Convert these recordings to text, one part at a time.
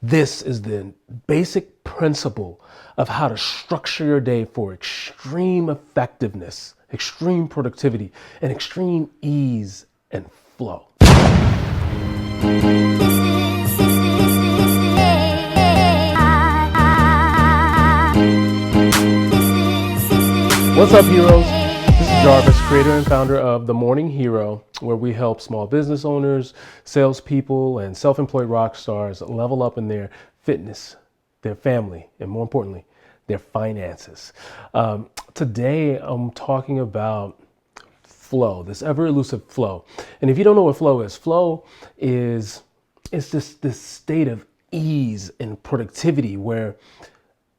This is the basic principle of how to structure your day for extreme effectiveness, extreme productivity, and extreme ease and flow. What's up, heroes? This is Jarvis, creator and founder of The Morning Hero, where we help small business owners, salespeople, and self-employed rock stars level up in their fitness, their family, and more importantly, their finances. Today, I'm talking about flow, this ever elusive flow. And if you don't know what flow is this state of ease and productivity where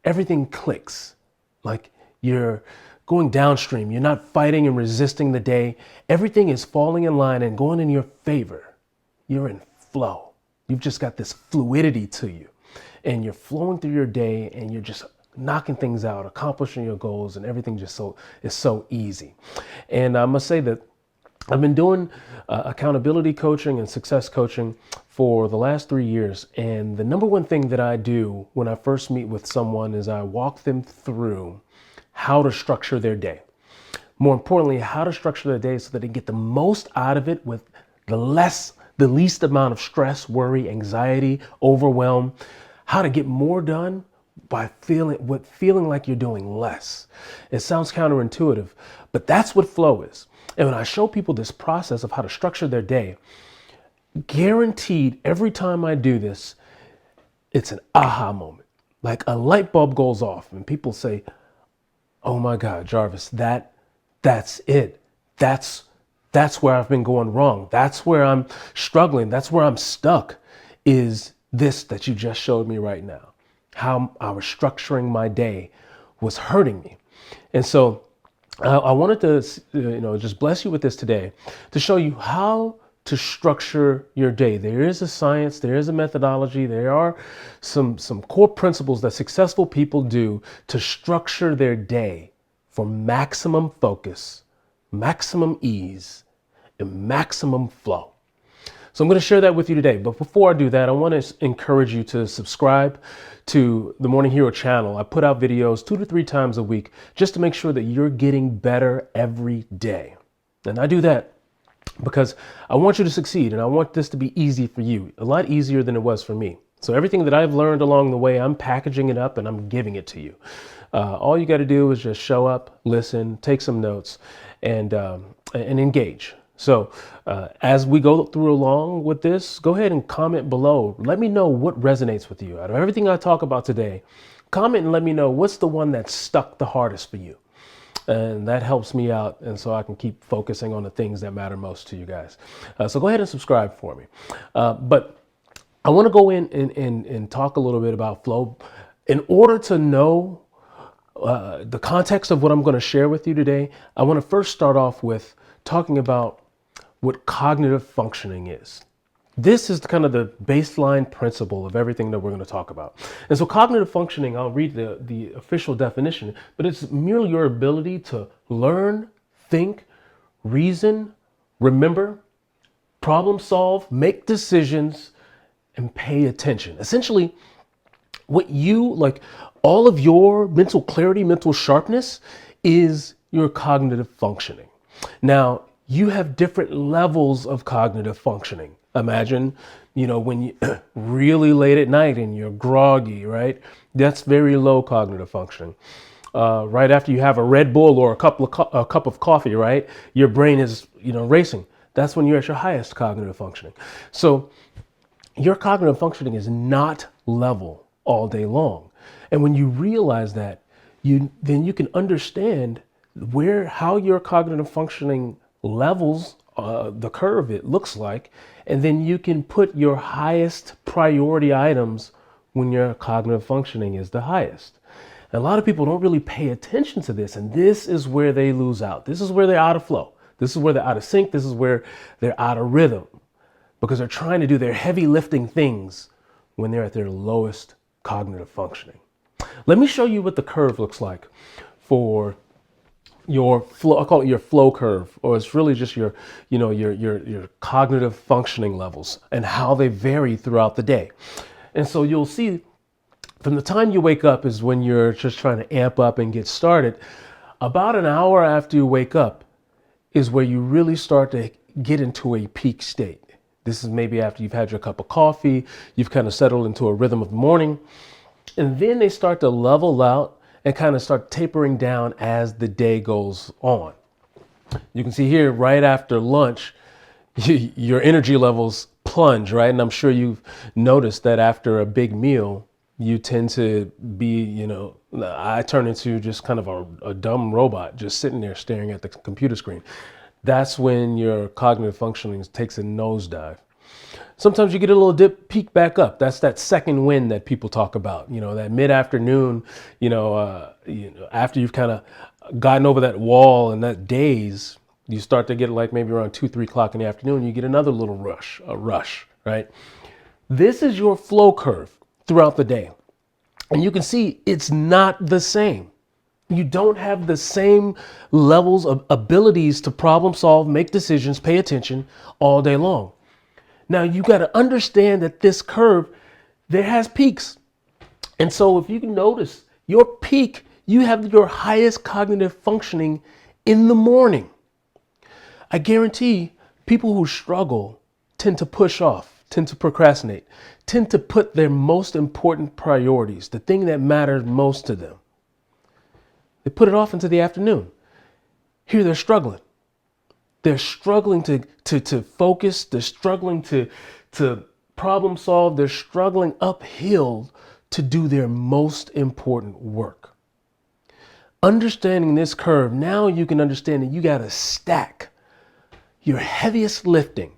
everything clicks. Like you're going downstream, you're not fighting and resisting the day. Everything is falling in line and going in your favor. You're in flow. You've just got this fluidity to you, and you're flowing through your day, and you're just knocking things out, accomplishing your goals, and everything just is so easy. And I must say that I've been doing accountability coaching and success coaching for the last 3 years. And the number one thing that I do when I first meet with someone is I walk them through how to structure their day. More importantly, how to structure their day so that they get the most out of it with the least amount of stress, worry, anxiety, overwhelm. How to get more done by feeling like you're doing less. It sounds counterintuitive, but that's what flow is. And when I show people this process of how to structure their day, guaranteed every time I do this, it's an aha moment. Like a light bulb goes off and people say, "Oh my God, Jarvis, that's it. That's where I've been going wrong. That's where I'm struggling. That's where I'm stuck, is this that you just showed me right now. How I was structuring my day was hurting me." And so I wanted to, just bless you with this today to show you how to structure your day. There is a science, there is a methodology, there are some core principles that successful people do to structure their day for maximum focus, maximum ease, and maximum flow. So I'm going to share that with you today. But before I do that, I want to encourage you to subscribe to the Morning Hero channel. I put out videos 2 to 3 times a week just to make sure that you're getting better every day. And I do that because I want you to succeed, and I want this to be easy for you, a lot easier than it was for me. So everything that I've learned along the way, I'm packaging it up and I'm giving it to you. All you got to do is just show up, listen, take some notes, and engage. So as we go through along with this, go ahead and comment below. Let me know what resonates with you. Out of everything I talk about today, comment and let me know what's the one that stuck the hardest for you. And that helps me out, and so I can keep focusing on the things that matter most to you guys. So go ahead and subscribe for me. But I want to go in and talk a little bit about flow. In order to know the context of what I'm going to share with you today, I want to first start off with talking about what cognitive functioning is. This is kind of the baseline principle of everything that we're going to talk about. And so cognitive functioning, I'll read the official definition, but it's merely your ability to learn, think, reason, remember, problem solve, make decisions, and pay attention. Essentially, what you like, all of your mental clarity, mental sharpness is your cognitive functioning. Now, you have different levels of cognitive functioning. Imagine, when you really late at night and you're groggy, right? That's very low cognitive functioning. Right after you have a Red Bull or a cup of coffee, right? Your brain is, racing. That's when you're at your highest cognitive functioning. So your cognitive functioning is not level all day long. And when you realize that, then you can understand how your cognitive functioning levels, the curve it looks like, and then you can put your highest priority items when your cognitive functioning is the highest. And a lot of people don't really pay attention to this, and this is where they lose out. This is where they're out of flow. This is where they're out of sync. This is where they're out of rhythm, because they're trying to do their heavy lifting things when they're at their lowest cognitive functioning. Let me show you what the curve looks like for your flow. I call it your flow curve, or it's really just your cognitive functioning levels and how they vary throughout the day. And so you'll see from the time you wake up is when you're just trying to amp up and get started. About an hour after you wake up is where you really start to get into a peak state. This is maybe after you've had your cup of coffee, you've kind of settled into a rhythm of the morning, and then they start to level out and kind of start tapering down as the day goes on. You can see here right after lunch, your energy levels plunge, right? And I'm sure you've noticed that after a big meal, you tend to be, I turn into just kind of a dumb robot, just sitting there staring at the computer screen. That's when your cognitive functioning takes a nosedive. Sometimes you get a little dip, peak back up. That's that second wind that people talk about, that mid-afternoon, after you've kind of gotten over that wall and that daze, you start to get like maybe around 2, 3 o'clock in the afternoon, you get another little rush, right? This is your flow curve throughout the day. And you can see it's not the same. You don't have the same levels of abilities to problem solve, make decisions, pay attention all day long. Now you got to understand that this curve, there has peaks. And so if you can notice your peak, you have your highest cognitive functioning in the morning. I guarantee people who struggle tend to push off, tend to procrastinate, tend to put their most important priorities, the thing that matters most to them. They put it off into the afternoon. Here they're struggling. They're struggling to focus. They're struggling to problem solve. They're struggling uphill to do their most important work. Understanding this curve, now you can understand that you got to stack your heaviest lifting,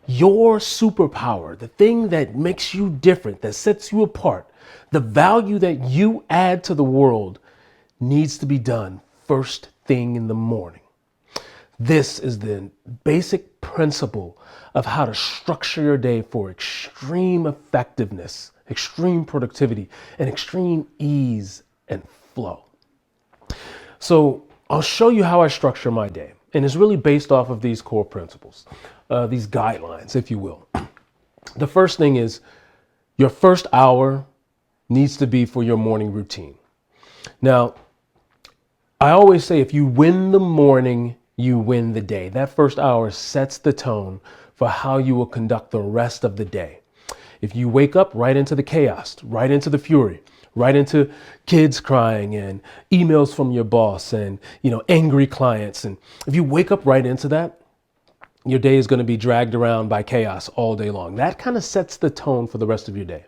your superpower, the thing that makes you different, that sets you apart, the value that you add to the world needs to be done first thing in the morning. This is the basic principle of how to structure your day for extreme effectiveness, extreme productivity, and extreme ease and flow. So I'll show you how I structure my day. And it's really based off of these core principles, these guidelines, if you will. The first thing is your first hour needs to be for your morning routine. Now, I always say if you win the morning, you win the day. That first hour sets the tone for how you will conduct the rest of the day. If you wake up right into the chaos, right into the fury, right into kids crying and emails from your boss and, angry clients. And if you wake up right into that, your day is going to be dragged around by chaos all day long. That kind of sets the tone for the rest of your day.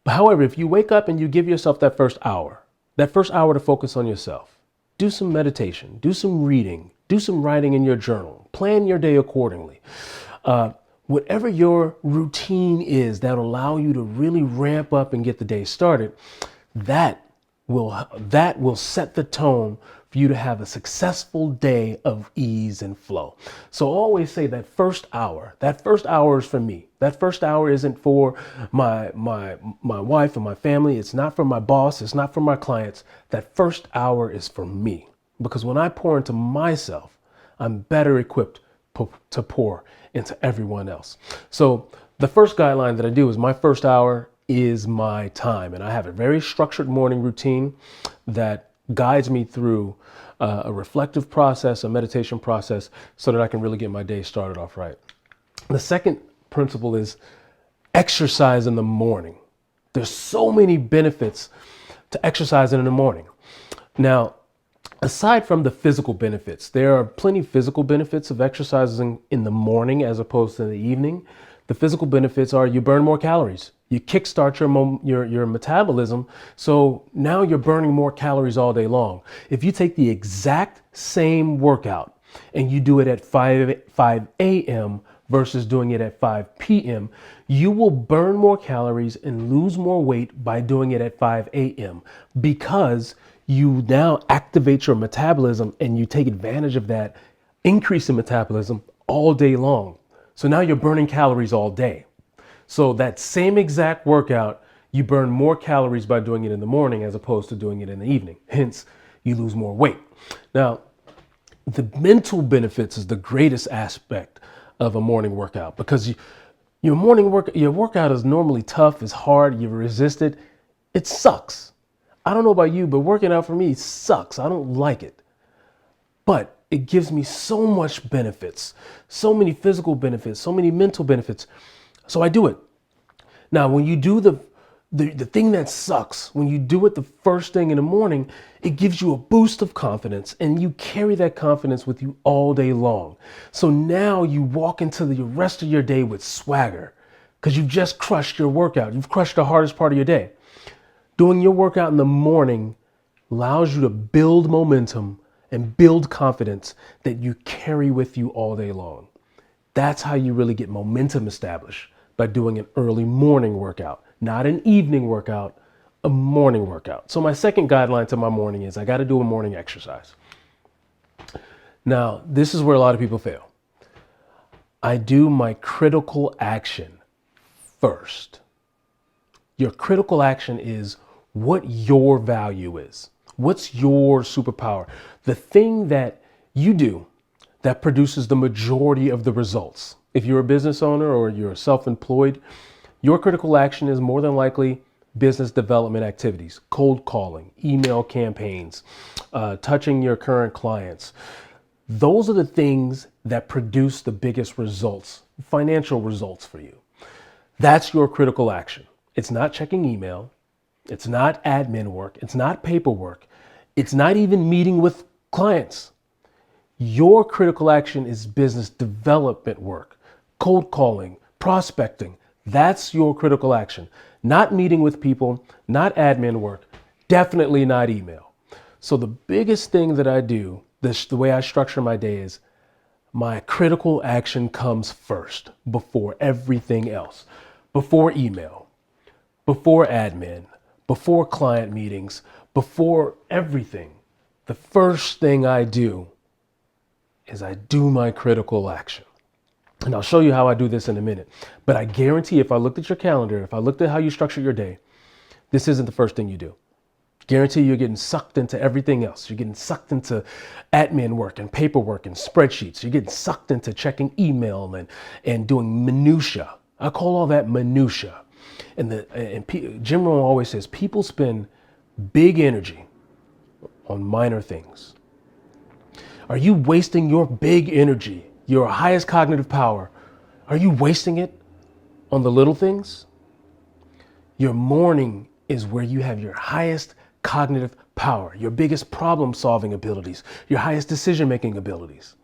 However, if you wake up and you give yourself that first hour to focus on yourself, do some meditation, do some reading, do some writing in your journal, plan your day accordingly. Whatever your routine is that'll allow you to really ramp up and get the day started, that will set the tone for you to have a successful day of ease and flow. So I always say that first hour is for me. That first hour isn't for my wife and my family. It's not for my boss. It's not for my clients. That first hour is for me, because when I pour into myself, I'm better equipped to pour into everyone else. So the first guideline that I do is my first hour is my time. And I have a very structured morning routine that guides me through a reflective process, a meditation process, so that I can really get my day started off right. The second principle is exercise in the morning. There's so many benefits to exercising in the morning. Now, aside from the physical benefits, there are plenty of physical benefits of exercising in the morning as opposed to the evening. The physical benefits are you burn more calories. You kickstart your metabolism, so now you're burning more calories all day long. If you take the exact same workout and you do it at 5 a.m. versus doing it at 5 p.m., you will burn more calories and lose more weight by doing it at 5 a.m. because you now activate your metabolism and you take advantage of that increase in metabolism all day long. So now you're burning calories all day. So that same exact workout, you burn more calories by doing it in the morning as opposed to doing it in the evening. Hence, you lose more weight. Now, the mental benefits is the greatest aspect of a morning workout, because Your workout is normally tough, it's hard, you resist it. It sucks. I don't know about you, but working out for me sucks. I don't like it. But it gives me so much benefits, so many physical benefits, so many mental benefits. So I do it. Now, when you do the thing that sucks, when you do it the first thing in the morning, it gives you a boost of confidence and you carry that confidence with you all day long. So now you walk into the rest of your day with swagger because you've just crushed your workout. You've crushed the hardest part of your day. Doing your workout in the morning allows you to build momentum and build confidence that you carry with you all day long. That's how you really get momentum established, by doing an early morning workout, not an evening workout, a morning workout. So my second guideline to my morning is I got to do a morning exercise. Now, this is where a lot of people fail. I do my critical action first. Your critical action is what your value is. What's your superpower? The thing that you do that produces the majority of the results. If you're a business owner or you're self-employed, your critical action is more than likely business development activities, cold calling, email campaigns, touching your current clients. Those are the things that produce the biggest results, financial results for you. That's your critical action. It's not checking email. It's not admin work. It's not paperwork. It's not even meeting with clients. Your critical action is business development work, cold calling, prospecting. That's your critical action. Not meeting with people, not admin work, definitely not email. So the biggest thing that I do, the way I structure my day is my critical action comes first before everything else, before email, before admin, before client meetings, before everything. The first thing I do is I do my critical action. And I'll show you how I do this in a minute. But I guarantee if I looked at your calendar, if I looked at how you structure your day, this isn't the first thing you do. Guarantee you're getting sucked into everything else. You're getting sucked into admin work and paperwork and spreadsheets. You're getting sucked into checking email and doing minutia. I call all that minutia. Jim Rohn always says people spend big energy on minor things. Are you wasting your big energy, your highest cognitive power? Are you wasting it on the little things? Your morning is where you have your highest cognitive power, your biggest problem solving abilities, your highest decision making abilities.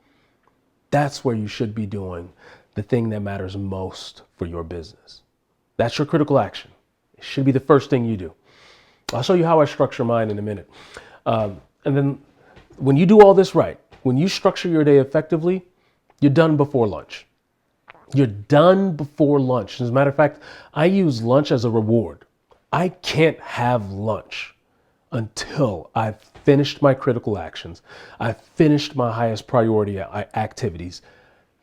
That's where you should be doing the thing that matters most for your business. That's your critical action. It should be the first thing you do. I'll show you how I structure mine in a minute. And then when you do all this right, when you structure your day effectively, you're done before lunch. You're done before lunch. As a matter of fact, I use lunch as a reward. I can't have lunch until I've finished my critical actions. I've finished my highest priority activities.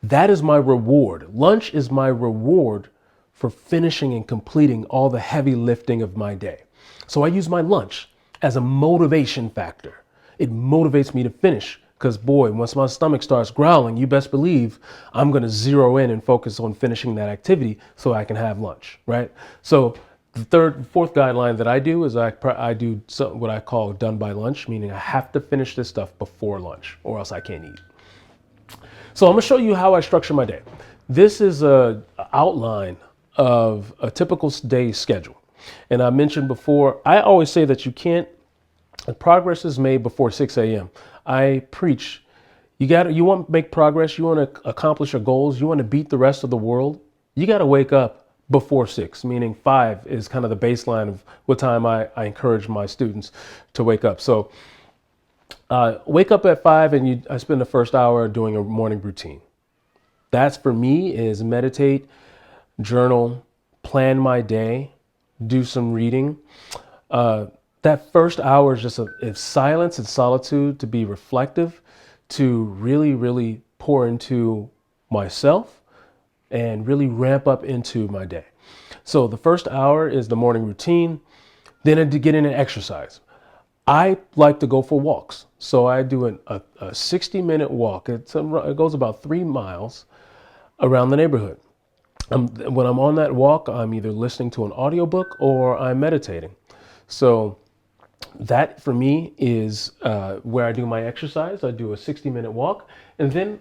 That is my reward. Lunch is my reward for finishing and completing all the heavy lifting of my day. So I use my lunch as a motivation factor. It motivates me to finish. Because boy, once my stomach starts growling, you best believe I'm going to zero in and focus on finishing that activity so I can have lunch, right? So the fourth guideline that I do is I do what I call done by lunch, meaning I have to finish this stuff before lunch or else I can't eat. So I'm going to show you how I structure my day. This is an outline of a typical day schedule. And I mentioned before, I always say that progress is made before 6 a.m. I preach, you want to make progress, you want to accomplish your goals, you want to beat the rest of the world, you got to wake up before 6, meaning 5 is kind of the baseline of what time I encourage my students to wake up. So wake up at 5 and I spend the first hour doing a morning routine. That's for me is meditate, journal, plan my day, do some reading. That first hour is just it's silence and solitude to be reflective, to really, really pour into myself and really ramp up into my day. So the first hour is the morning routine, then to get in an exercise. I like to go for walks. So I do a 60-minute walk. It goes about 3 miles around the neighborhood. When I'm on that walk, I'm either listening to an audiobook or I'm meditating. So that for me is where I do my exercise. I do a 60-minute walk, and then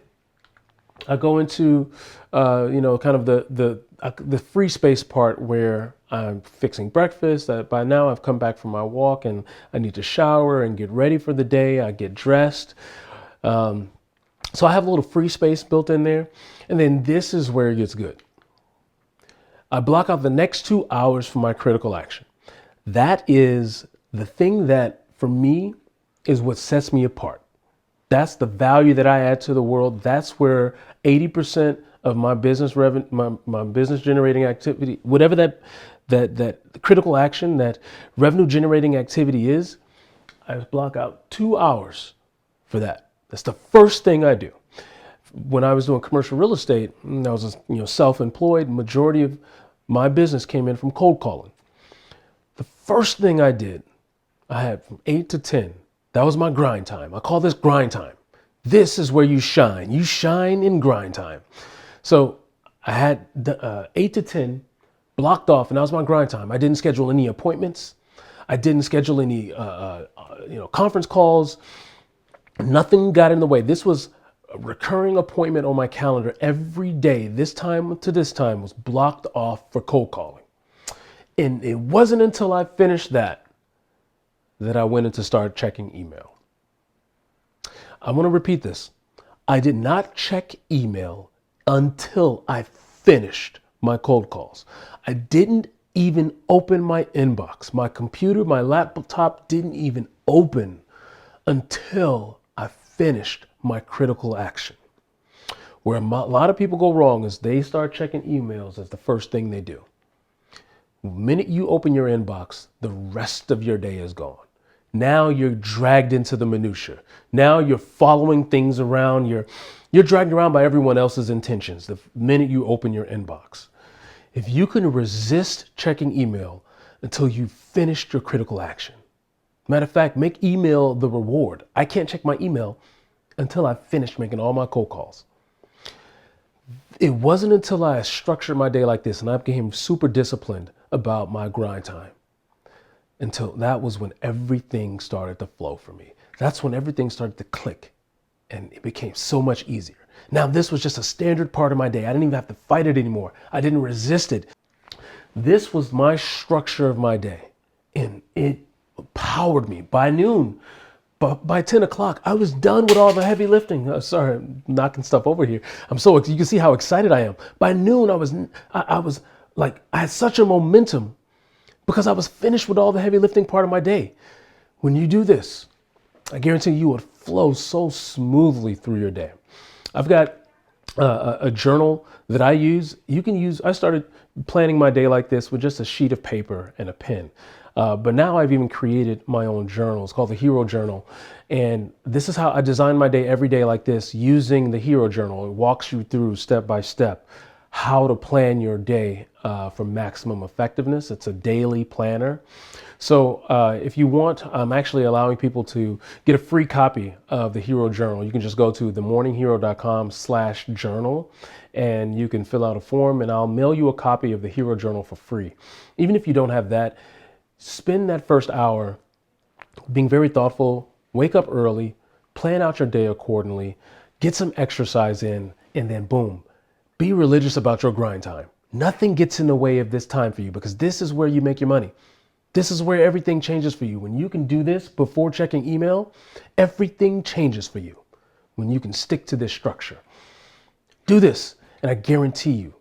I go into, kind of the free space part where I'm fixing breakfast. By now I've come back from my walk and I need to shower and get ready for the day. I get dressed. So I have a little free space built in there. And then this is where it gets good. I block out the next 2 hours for my critical action. That is the thing that for me is what sets me apart. That's the value that I add to the world. That's where 80% of my business revenue, my business generating activity, whatever that critical action, that revenue generating activity is, I block out 2 hours for that. That's the first thing I do. When I was doing commercial real estate, I was self-employed. Majority of my business came in from cold calling. The first thing I did, I had from 8 to 10. That was my grind time. I call this grind time. This is where you shine. You shine in grind time. So I had 8 to 10 blocked off, and that was my grind time. I didn't schedule any appointments. I didn't schedule any conference calls. Nothing got in the way. This was a recurring appointment on my calendar every day. This time to this time was blocked off for cold calling. And it wasn't until I finished that I went in to start checking email. I want to repeat this. I did not check email until I finished my cold calls. I didn't even open my inbox. My computer, my laptop didn't even open until I finished my critical action. Where a lot of people go wrong is they start checking emails as the first thing they do. The minute you open your inbox, the rest of your day is gone. Now you're dragged into the minutia. Now you're following things around. You're dragged around by everyone else's intentions the minute you open your inbox. If you can resist checking email until you've finished your critical action. Matter of fact, make email the reward. I can't check my email until I've finished making all my cold calls. It wasn't until I structured my day like this and I became super disciplined about my grind time. Until that was when everything started to flow for me. That's when everything started to click and it became so much easier. Now this was just a standard part of my day. I didn't even have to fight it anymore. I didn't resist it. This was my structure of my day and it powered me. By noon, by 10 o'clock, I was done with all the heavy lifting. Sorry, I'm knocking stuff over here. You can see how excited I am. By noon, I was like, I had such a momentum because I was finished with all the heavy lifting part of my day. When you do this, I guarantee you would flow so smoothly through your day. I've got a journal that I use. I started planning my day like this with just a sheet of paper and a pen. But now I've even created my own journal. It's called the Hero Journal. And this is how I design my day every day like this using the Hero Journal. It walks you through step by step how to plan your day for maximum effectiveness. It's a daily planner. So if you want, I'm actually allowing people to get a free copy of the Hero Journal. You can just go to themorninghero.com/journal and you can fill out a form and I'll mail you a copy of the Hero Journal for free. Even if you don't have that, spend that first hour being very thoughtful, wake up early, plan out your day accordingly, get some exercise in, and then boom, be religious about your grind time. Nothing gets in the way of this time for you because this is where you make your money. This is where everything changes for you. When you can do this before checking email, everything changes for you when you can stick to this structure. Do this, and I guarantee you,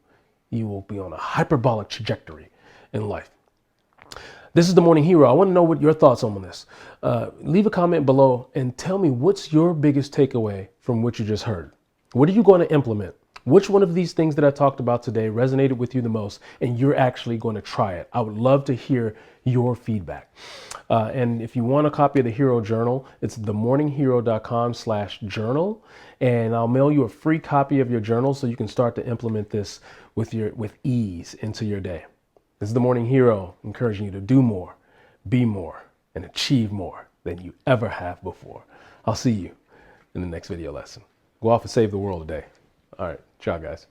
you will be on a hyperbolic trajectory in life. This is The Morning Hero. I want to know what your thoughts are on this. Leave a comment below and tell me what's your biggest takeaway from what you just heard. What are you going to implement? Which one of these things that I talked about today resonated with you the most and you're actually going to try it? I would love to hear your feedback. And if you want a copy of the Hero Journal, it's themorninghero.com/journal. And I'll mail you a free copy of your journal so you can start to implement this with ease into your day. This is The Morning Hero, encouraging you to do more, be more, and achieve more than you ever have before. I'll see you in the next video lesson. Go off and save the world today. All right. Ciao, guys.